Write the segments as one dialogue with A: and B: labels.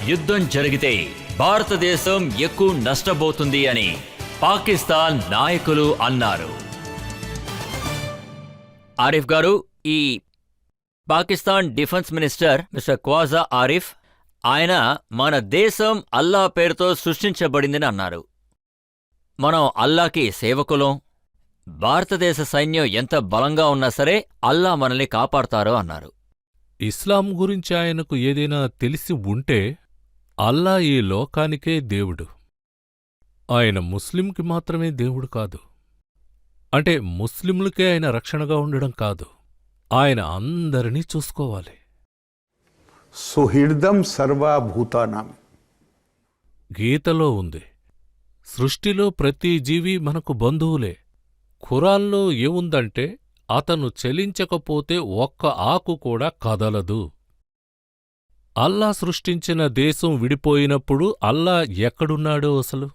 A: యుద్ధం జరిగితే భారతదేశం ఎక్కువ నష్టపోతుంది అని పాకిస్తాన్ నాయకులు అన్నారు. ఆరిఫ్ గారు, ఈ Pakistan defence minister mister Khawaja Arif, ఆయన మన దేశం అల్లా పేరుతో సృష్టించబడిందని అన్నారు. మనం అల్లాకి సేవకులం. భారతదేశ సైన్యం ఎంత బలంగా ఉన్నా సరే అల్లా మనల్ని కాపాడతారు అన్నారు.
B: ఇస్లాం గురించి ఆయనకు ఏదైనా తెలిసి ఉంటే అల్లా ఈ లోకానికే దేవుడు. ఆయన ముస్లింకి మాత్రమే దేవుడు కాదు. అంటే ముస్లింలకే ఆయన రక్షణగా ఉండడం కాదు, ఆయన అందరినీ చూసుకోవాలి.
C: సుహృదం సర్వభూతానాం
B: గీతలో ఉంది, సృష్టిలో ప్రతి జీవి మనకు బంధువులే. ఖురాన్లో ఏముందంటే అతను చలించకపోతే ఒక్క ఆకు కూడా కదలదు. అల్లా సృష్టించిన దేశం విడిపోయినప్పుడు అల్లా ఎక్కడున్నాడో అసలు?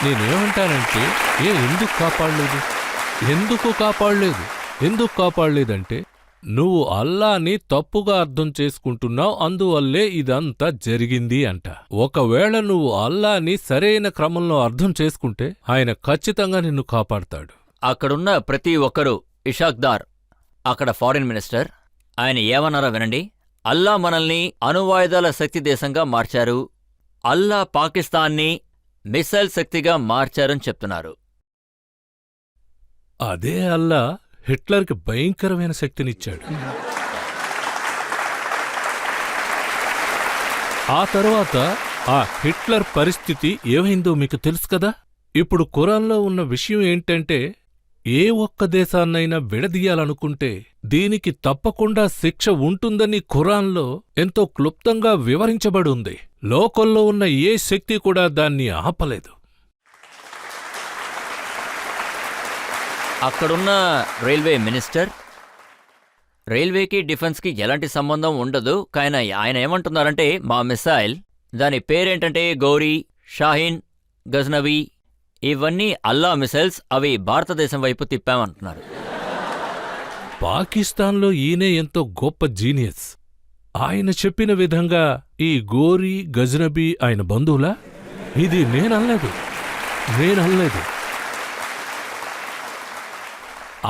B: నేనేమంటానంటే ఎందుకు కాపాడలేదు? ఎందుకు కాపాడలేదంటే నువ్వు అల్లాని తప్పుగా అర్థం చేసుకుంటున్నావు, అందువల్లే ఇదంతా జరిగింది అంట. ఒకవేళ నువ్వు అల్లాని సరైన క్రమంలో అర్థం చేసుకుంటే ఆయన ఖచ్చితంగా నిన్ను కాపాడతాడు.
A: అక్కడున్న ప్రతి ఒక్కరూ ఇషాక్దార్, అక్కడ ఫారిన్ మినిస్టర్, ఆయన ఏమన్నారో వినండి. అల్లా మనల్ని అణువాయుధాల శక్తి దేశంగా మార్చారు, అల్లా పాకిస్తాన్ని మిసైల్ శక్తిగా మార్చారని చెప్తున్నారు.
B: అదే అల్లా హిట్లర్కి భయంకరమైన శక్తినిచ్చాడు. ఆ తరువాత ఆ హిట్లర్ పరిస్థితి ఏమైందో మీకు తెలుసు కదా. ఇప్పుడు ఖురాన్లో ఉన్న విషయం ఏంటంటే ఏ ఒక్క దేశాన్నైనా విడదీయాలనుకుంటే దీనికి తప్పకుండా శిక్ష ఉంటుందని ఖురాన్లో ఎంతో క్లుప్తంగా వివరించబడి ఉంది. లోకంలో ఉన్న ఏ శక్తి కూడా దాన్ని ఆపలేదు.
A: అక్కడున్న రైల్వే మినిస్టర్, రైల్వేకి డిఫెన్స్కి ఎలాంటి సంబంధం ఉండదు, కానీ ఆయన ఏమంటున్నారంటే మా మిసైల్, దాని పేరేంటంటే గౌరీ, షాహీన్, గజ్నవి, ఇవన్నీ అల్లా మిసైల్స్, అవి భారతదేశం వైపు తిప్పామంటున్నారు.
B: పాకిస్తాన్లో ఈయనే ఎంతో గొప్ప జీనియస్. ఆయన చెప్పిన విధంగా ఈ గోరీ, గజ్నబీ ఆయన బంధువులా? ఇది నేననలేదు.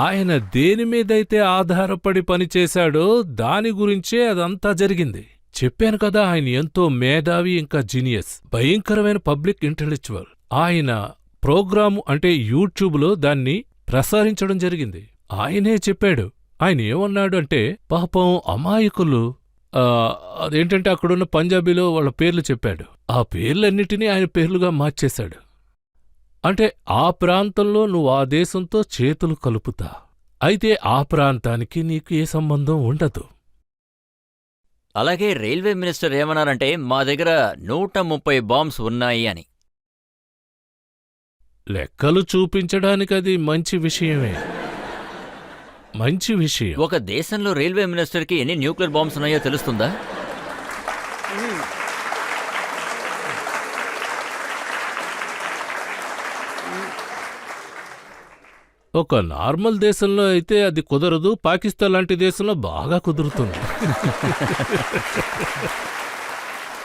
B: ఆయన దేనిమీదైతే ఆధారపడి పనిచేశాడో దాని గురించే అదంతా జరిగింది. చెప్పాను కదా, ఆయన ఎంతో మేధావి, ఇంకా జీనియస్, భయంకరమైన పబ్లిక్ ఇంటెలెక్చువల్. ఆయన ప్రోగ్రాము అంటే యూట్యూబ్లో దాన్ని ప్రసారించడం జరిగింది. ఆయనే చెప్పాడు. ఆయన ఏమన్నాడు అంటే, పాపం అమాయకులు, అదేంటంటే అక్కడున్న పంజాబీలో వాళ్ళ పేర్లు చెప్పాడు. ఆ పేర్లన్నిటినీ ఆయన పేర్లుగా మార్చేశాడు. అంటే ఆ ప్రాంతంలో నువ్వు ఆ దేశంతో చేతులు కలుపుతా, అయితే ఆ ప్రాంతానికి నీకు ఏ సంబంధం ఉండదు.
A: అలాగే రైల్వే మినిస్టర్ ఏమన్నారంటే మా దగ్గర 130 బాంబ్స్ ఉన్నాయి అని.
B: లెక్కలు చూపించడానికది మంచి విషయమే, మంచి విషయం.
A: ఒక దేశంలో రైల్వే మినిస్టర్కి ఎన్ని న్యూక్లియర్ బాంబ్స్ ఉన్నాయో తెలుస్తుందా?
B: ఒక నార్మల్ దేశంలో అయితే అది కుదరదు, పాకిస్తాన్ లాంటి దేశంలో బాగా కుదురుతుంది.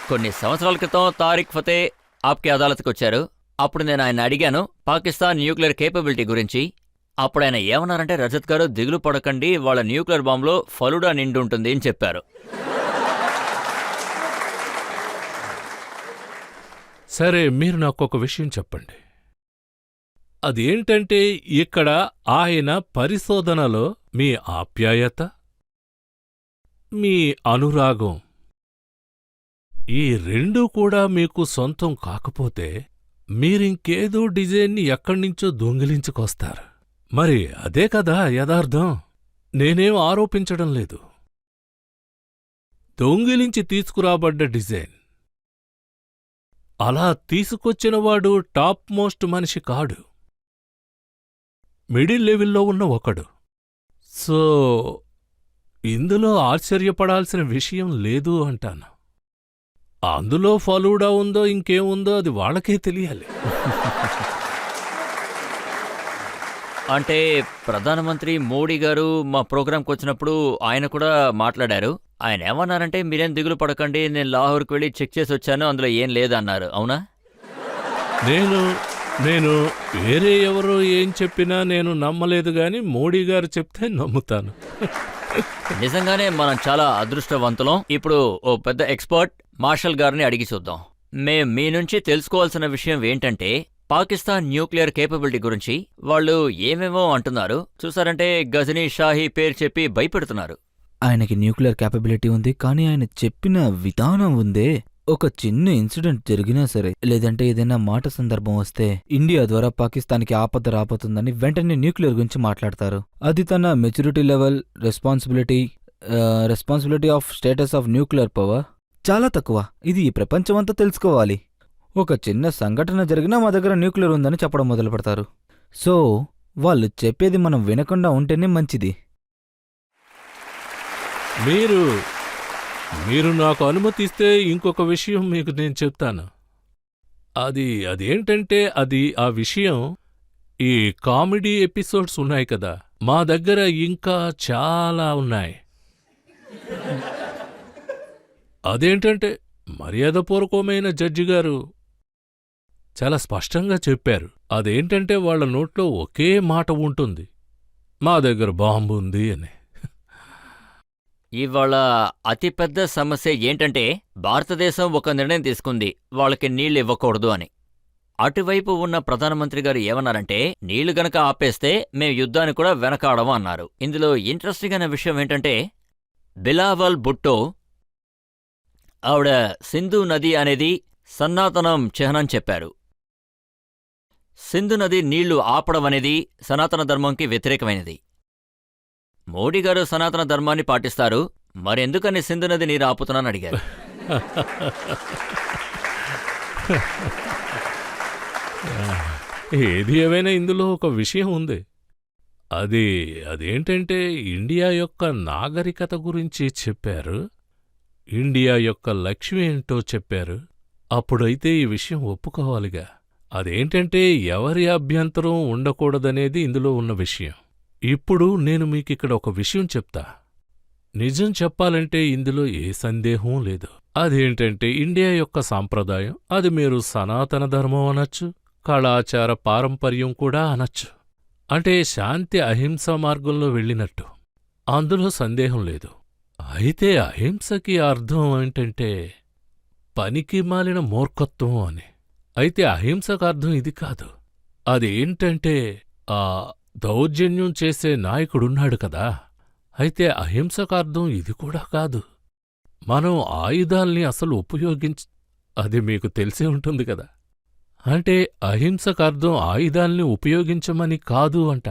A: కొన్ని సంవత్సరాల క్రితం తారిక్ ఫతే ఆప్కే అదాలత్కి వచ్చారు. అప్పుడు నేను ఆయన అడిగాను పాకిస్తాన్ న్యూక్లియర్ కేపబిలిటీ గురించి. అప్పుడు ఆయన ఏమన్నారంటే, రజత్ గారు దిగులు పడకండి, వాళ్ళ న్యూక్లియర్ బాంబులో ఫలుడా నిండుంటుంది అని చెప్పారు.
B: సరే, మీరు నాకొక విషయం చెప్పండి. అదేంటంటే ఇక్కడ ఆయన పరిశోధనలో మీ ఆప్యాయత, మీ అనురాగం, ఈ రెండూ కూడా మీకు సొంతం కాకపోతే మీరింకేదో డిజైన్ని ఎక్కడ్నించో దొంగిలించుకొస్తారు. మరి అదే కదా యథార్థం. నేనేం ఆరోపించడం లేదు. దొంగిలించి తీసుకురాబడ్డ డిజైన్. అలా తీసుకొచ్చినవాడు టాప్ మోస్ట్ మనిషి కాడు, మిడిల్ లెవెల్లో ఉన్న ఒకడు. సో ఇందులో ఆశ్చర్యపడాల్సిన విషయం లేదు అంటాను. అందులో ఫలూడా ఉందో ఇంకేముందో అది వాళ్ళకే తెలియాలి.
A: అంటే ప్రధానమంత్రి మోడీ గారు మా ప్రోగ్రాంకి వచ్చినప్పుడు ఆయన కూడా మాట్లాడారు. ఆయన ఏమన్నారంటే, మీరేం దిగులు పడకండి, నేను లాహోర్కి వెళ్ళి చెక్ చేసి వచ్చాను, అందులో ఏం లేదన్నారు. అవునా?
B: నేను వేరే ఎవరో ఏం చెప్పినా నేను నమ్మలేదు గాని మోడీ గారు చెప్తే నమ్ముతాను.
A: నిజంగానే మనం చాలా అదృష్టవంతులం. ఇప్పుడు ఓ పెద్ద ఎక్స్పర్ట్ మార్షల్ గారిని అడిగి చూద్దాం. మేం మీ నుంచి తెలుసుకోవాల్సిన విషయం ఏంటంటే, పాకిస్తాన్ న్యూక్లియర్ కేపబిలిటీ గురించి వాళ్ళు ఏమేమో అంటున్నారు. చూసారంటే గజనీ షాహీ పేరు చెప్పి భయపెడుతున్నారు.
D: ఆయనకి న్యూక్లియర్ క్యాపబిలిటీ ఉంది, కానీ ఆయన చెప్పిన విధానం ఉందే, ఒక చిన్న ఇన్సిడెంట్ జరిగినా సరే, లేదంటే ఏదైనా మాట సందర్భం వస్తే ఇండియా ద్వారా పాకిస్తాన్కి ఆపద రాబోతుందని వెంటనే న్యూక్లియర్ గురించి మాట్లాడతారు. అది తన maturity level, responsibility of status of nuclear power చాలా తక్కువ. ఇది ఈ ప్రపంచమంతా తెలుసుకోవాలి. ఒక చిన్న సంఘటన జరిగినా మా దగ్గర న్యూక్లియర్ ఉందని చెప్పడం మొదలు పెడతారు. సో వాళ్ళు చెప్పేది మనం వినకుండా ఉంటేనే మంచిది.
B: మీరు నాకు అనుమతిస్తే ఇంకొక విషయం మీకు నేను చెప్తాను. అదేంటంటే ఆ విషయం ఈ కామెడీ ఎపిసోడ్స్ ఉన్నాయి కదా, మా దగ్గర ఇంకా చాలా ఉన్నాయి. అదేంటంటే మర్యాదపూర్వకమైన జడ్జి గారు చాలా స్పష్టంగా చెప్పారు. అదేంటంటే వాళ్ళ నోట్లో ఒకే మాట ఉంటుంది, మా దగ్గర బాంబు ఉంది అని.
A: ఇవాళ అతిపెద్ద సమస్య ఏంటంటే, భారతదేశం ఒక నిర్ణయం తీసుకుంది, వాళ్ళకి నీళ్లు ఇవ్వకూడదు అని. అటువైపు ఉన్న ప్రధానమంత్రి గారు ఏమన్నారంటే, నీళ్లు గనక ఆపేస్తే మేం యుద్ధాన్ని కూడా వెనకాడము అన్నారు. ఇందులో ఇంట్రెస్టింగ్ అయిన విషయం ఏంటంటే, బిలావల్ భుట్టో ఆవిడ సింధు నది అనేది సనాతనం చిహ్నం చెప్పారు. సింధు నది నీళ్లు ఆపడం అనేది సనాతన ధర్మంకి వ్యతిరేకమైనది. మోడీ గారు సనాతన ధర్మాన్ని పాటిస్తారు, మరెందుకని సింధు నది నీరు ఆపుతున్నానని అడిగారు.
B: ఏది ఏవైనా ఇందులో ఒక విషయం ఉంది. అదేంటంటే ఇండియా యొక్క నాగరికత గురించి చెప్పారు, ఇండియా యొక్క లక్ష్యం ఏంటో చెప్పారు. అప్పుడైతే ఈ విషయం ఒప్పుకోవాలిగా. అదేంటంటే ఎవరి అభ్యంతరం ఉండకూడదనేది ఇందులో ఉన్న విషయం. ఇప్పుడు నేను మీకిక్కడ ఒక విషయం చెప్తా. నిజం చెప్పాలంటే ఇందులో ఏ సందేహం లేదు. అదేంటంటే ఇండియా యొక్క సాంప్రదాయం, అది మీరు సనాతన ధర్మం అనొచ్చు, కళాచార పారంపర్యం కూడా అనొచ్చు. అంటే శాంతి అహింస మార్గంలో వెళ్ళినట్టు, అందులో సందేహం లేదు. అయితే అహింసకి అర్థం ఏంటంటే పనికి మాలిన మూర్ఖత్వం అని. అయితే అహింసకు అర్థం ఇది కాదు. అదేంటంటే దౌర్జన్యం చేసే నాయకుడున్నాడు కదా, అయితే అహింసకు అర్థం ఇది కూడా కాదు. మనం ఆయుధాల్ని అసలు అది మీకు తెలిసే ఉంటుంది కదా. అంటే అహింసకు అర్థం ఆయుధాల్ని ఉపయోగించమని కాదు అంట.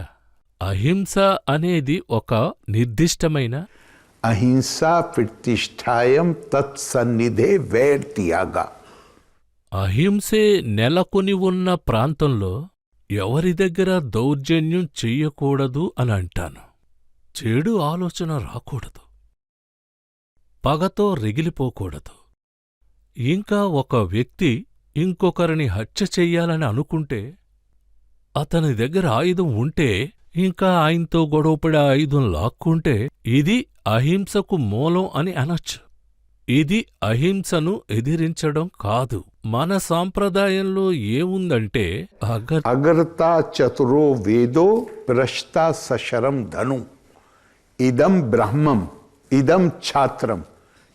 B: అహింస అనేది ఒక నిర్దిష్టమైన
C: अहिंसा प्रतिष्ठायम तत्सन्निधे वैर त्यागा.
B: అహింసే నెలకొని ఉన్న ప్రాంతంలో ఎవరి దగ్గర దౌర్జన్యం చెయ్యకూడదు అని అంటాను. చెడు ఆలోచన రాకూడదు, పగతో రగిలిపోకూడదు. ఇంకా ఒక వ్యక్తి ఇంకొకరిని హత్య చెయ్యాలని అనుకుంటే అతని దగ్గర ఆయుధం ఉంటే, ఇంకా ఆయనతో గొడవపడే ఆయుధం లాక్కుంటే ఇది అహింసకు మూలం అని అనొచ్చు. ఇది అహింసను ఎదిరించడం కాదు. మన సాంప్రదాయంలో ఏముందంటే
C: अगरता चतुरो वेदो प्रश्ता सशरम धनु इदम ब्रह्मम इदम छात्रम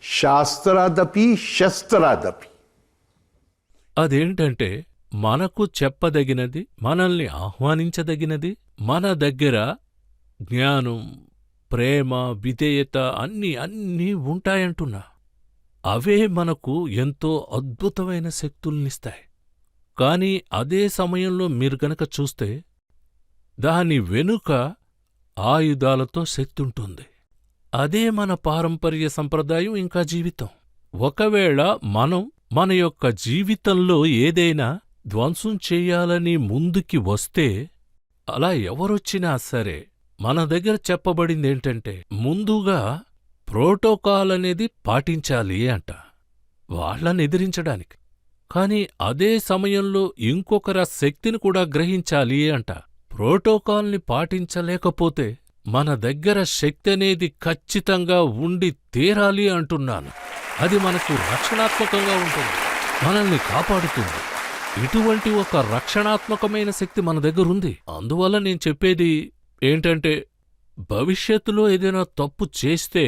C: शास्त्रादपि शस्त्रादपि.
B: అదేంటంటే మనకు చెప్పదగినది, మనల్ని ఆహ్వానించదగినది, మన దగ్గర జ్ఞానం, ప్రేమ, విధేయత అన్నీ ఉంటాయంటున్నా. అవే మనకు ఎంతో అద్భుతమైన శక్తుల్నిస్తాయి. కాని అదే సమయంలో మీరు గనక చూస్తే దాని వెనుక ఆయుధాలతో శక్తుంటుంది. అదే మన పారంపర్య సంప్రదాయం, ఇంకా జీవితం. ఒకవేళ మనం మన యొక్క జీవితంలో ఏదైనా ధ్వంసం చెయ్యాలని ముందుకి వస్తే, అలా ఎవరొచ్చినా సరే మన దగ్గర చెప్పబడిందేంటంటే ముందుగా ప్రోటోకాల్ అనేది పాటించాలి అంట, వాళ్లని ఎదిరించడానికి. కాని అదే సమయంలో ఇంకొకరి శక్తిని కూడా గ్రహించాలి అంట. ప్రోటోకాల్ని పాటించలేకపోతే మన దగ్గర శక్తి అనేది ఖచ్చితంగా ఉండి తీరాలి అంటున్నాను. అది మనకు రక్షణాత్మకంగా ఉంటుంది, మనల్ని కాపాడుతుంది. ఇటువంటి ఒక రక్షణాత్మకమైన శక్తి మన దగ్గరుంది. అందువల్ల నేను చెప్పేది ఏంటంటే, భవిష్యత్తులో ఏదైనా తప్పు చేస్తే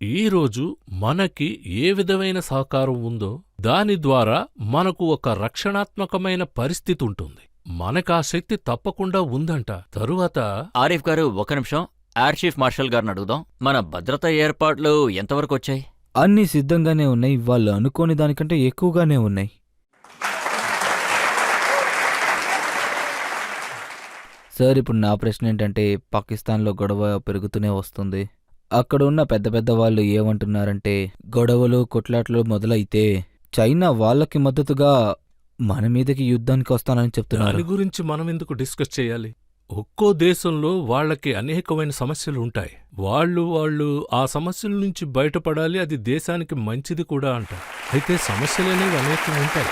B: ఈరోజు మనకి ఏ విధమైన సహకారం ఉందో దాని ద్వారా మనకు ఒక రక్షణాత్మకమైన పరిస్థితి ఉంటుంది. మనకా శక్తి తప్పకుండా ఉందంట. తరువాత
A: ఆరిఫ్ గారు, ఒక నిమిషం. ఎయిర్ చీఫ్ మార్షల్ గారిని అడుగుదాం. మన భద్రతా ఏర్పాట్లు ఎంతవరకు వచ్చాయి?
D: అన్నీ సిద్ధంగానే ఉన్నాయి, వాళ్ళు అనుకోని దానికంటే ఎక్కువగానే ఉన్నాయి. సార్, ఇప్పుడు నా ప్రశ్న ఏంటంటే, పాకిస్తాన్లో గొడవ పెరుగుతూనే వస్తుంది. అక్కడ ఉన్న పెద్ద పెద్ద వాళ్ళు ఏమంటున్నారంటే, గొడవలు కొట్లాట్లు మొదలైతే చైనా వాళ్ళకి మద్దతుగా మన మీదకి యుద్ధానికి వస్తానని చెప్తున్నారు.
B: దాని గురించి మనం ఎందుకు డిస్కస్ చేయాలి? ఒక్కో దేశంలో వాళ్ళకి అనేకమైన సమస్యలు ఉంటాయి. వాళ్ళు ఆ సమస్యల నుంచి బయటపడాలి, అది దేశానికి మంచిది కూడా అంటారు. అయితే సమస్యలనేవి అనేకం ఉంటాయి.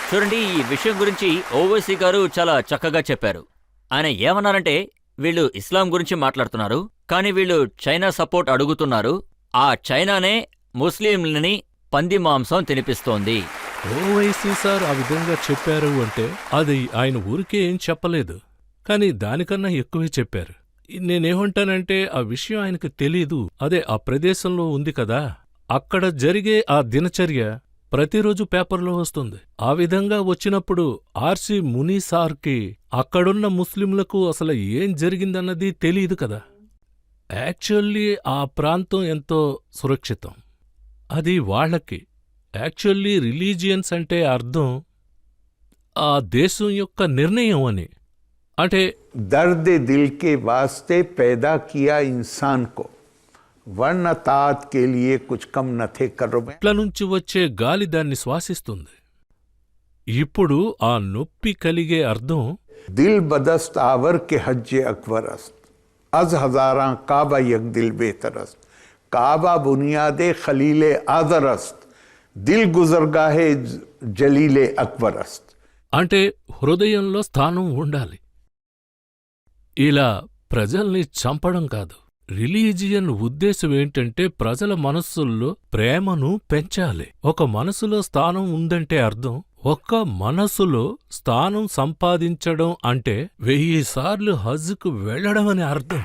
A: చూడండి, ఈ విషయం గురించి ఓవైసీ గారు చాలా చక్కగా చెప్పారు. ఆయన ఏమన్నారంటే, వీళ్ళు ఇస్లాం గురించి మాట్లాడుతున్నారు, కానీ వీళ్ళు చైనా సపోర్ట్ అడుగుతున్నారు. ఆ చైనానే ముస్లింలని పంది మాంసం తినిపిస్తోంది.
B: ఓవైసీ సార్ ఆ విధంగా చెప్పారు అంటే అది ఆయన ఊరికే ఏం చెప్పలేదు, కానీ దానికన్నా ఎక్కువే చెప్పారు. నేనేమంటానంటే, ఆ విషయం ఆయనకు తెలీదు. అదే ఆ ప్రదేశంలో ఉంది కదా, అక్కడ జరిగే ఆ దినచర్య ప్రతిరోజు పేపర్లో వస్తుంది. ఆ విధంగా వచ్చినప్పుడు ఆర్సి మునీసార్కి అక్కడున్న ముస్లింలకు అసలు ఏం జరిగిందన్నది తెలీదు కదా. యాక్చువల్లీ ఆ ప్రాంతం ఎంతో సురక్షితం, అది వాళ్ళకి. యాక్చువల్లీ రిలీజియన్స్ అంటే అర్థం ఆ దేశం యొక్క నిర్ణయం అని. అంటే
C: दर्द दिल के वास्ते पैदा किया इंसान को, वरना तात के लिए कुछ कम न थे करो में।
B: ఇట్ల నుంచి వచ్చే గాలి దాన్ని శ్వాసిస్తుంది. ఇప్పుడు ఆ నొప్పి కలిగే అర్థం
C: दिल बदस्त आवर के हज्जे अकबर अस्त, अज हजारा काबा यक दिल बेहतर अस्त, काबा बुनियादे खलीले आदर अस्त, दिल गुजरगाहे जलीले अकबर अस्त.
B: అంటే హృదయంలో స్థానం ఉండాలి. ఇలా ప్రజల్ని చంపడం కాదు. రిలీజియన్ ఉద్దేశం ఏంటంటే ప్రజల మనస్సుల్లో ప్రేమను పెంచాలి. ఒక మనసులో స్థానం ఉందంటే అర్థం, ఒక్క మనసులో స్థానం సంపాదించడం అంటే 1000 సార్లు హజ్కు వెళ్లడం అని అర్థం.